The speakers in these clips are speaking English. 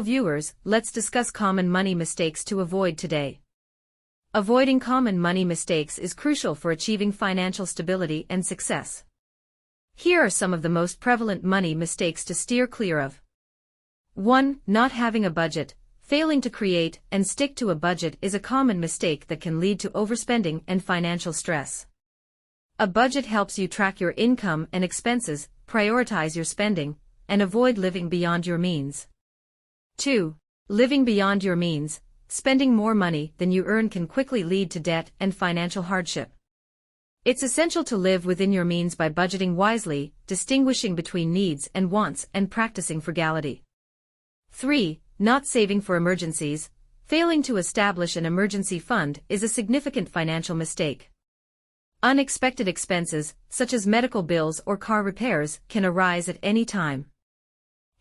Viewers, let's discuss common money mistakes to avoid today. Avoiding common money mistakes is crucial for achieving financial stability and success. Here are some of the most prevalent money mistakes to steer clear of. 1. Not having a budget. Failing to create and stick to a budget is a common mistake that can lead to overspending and financial stress. A budget helps you track your income and expenses, prioritize your spending, and avoid living beyond your means. 2. Living beyond your means. Spending more money than you earn can quickly lead to debt and financial hardship. It's essential to live within your means by budgeting wisely, distinguishing between needs and wants, and practicing frugality. 3. Not saving for emergencies. Failing to establish an emergency fund is a significant financial mistake. Unexpected expenses, such as medical bills or car repairs, can arise at any time.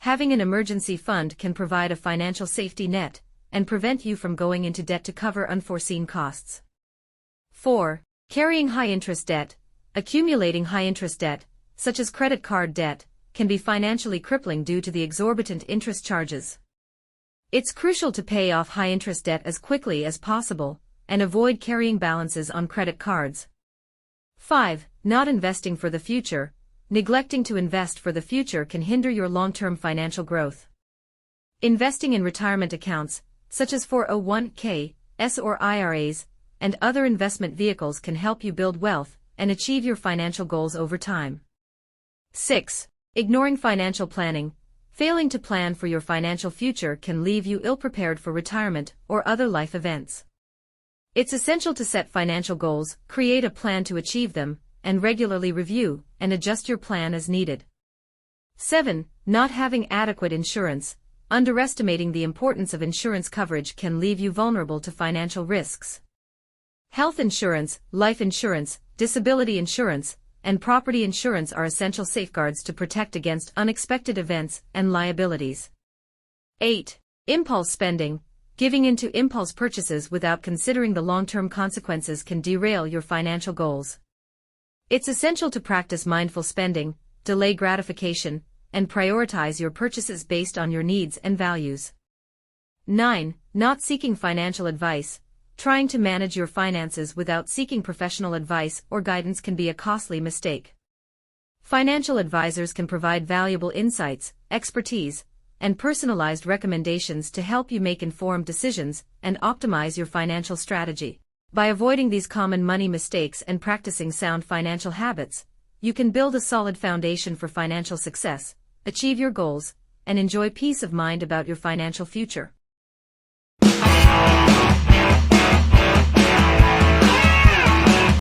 Having an emergency fund can provide a financial safety net and prevent you from going into debt to cover unforeseen costs. 4. Carrying high-interest debt. Accumulating high-interest debt, such as credit card debt, can be financially crippling due to the exorbitant interest charges. It's crucial to pay off high-interest debt as quickly as possible and avoid carrying balances on credit cards. 5. Not investing for the future. Neglecting to invest for the future can hinder your long-term financial growth. Investing in retirement accounts, such as 401(k)s or IRAs, and other investment vehicles can help you build wealth and achieve your financial goals over time. 6. Ignoring financial planning. Failing to plan for your financial future can leave you ill-prepared for retirement or other life events. It's essential to set financial goals, create a plan to achieve them, and regularly review and adjust your plan as needed. 7. Not having adequate insurance. Underestimating the importance of insurance coverage can leave you vulnerable to financial risks. Health insurance, life insurance, disability insurance, and property insurance are essential safeguards to protect against unexpected events and liabilities. 8. Impulse spending. Giving in to impulse purchases without considering the long-term consequences can derail your financial goals. It's essential to practice mindful spending, delay gratification, and prioritize your purchases based on your needs and values. 9. Not seeking financial advice. Trying to manage your finances without seeking professional advice or guidance can be a costly mistake. Financial advisors can provide valuable insights, expertise, and personalized recommendations to help you make informed decisions and optimize your financial strategy. By avoiding these common money mistakes and practicing sound financial habits, you can build a solid foundation for financial success, achieve your goals, and enjoy peace of mind about your financial future.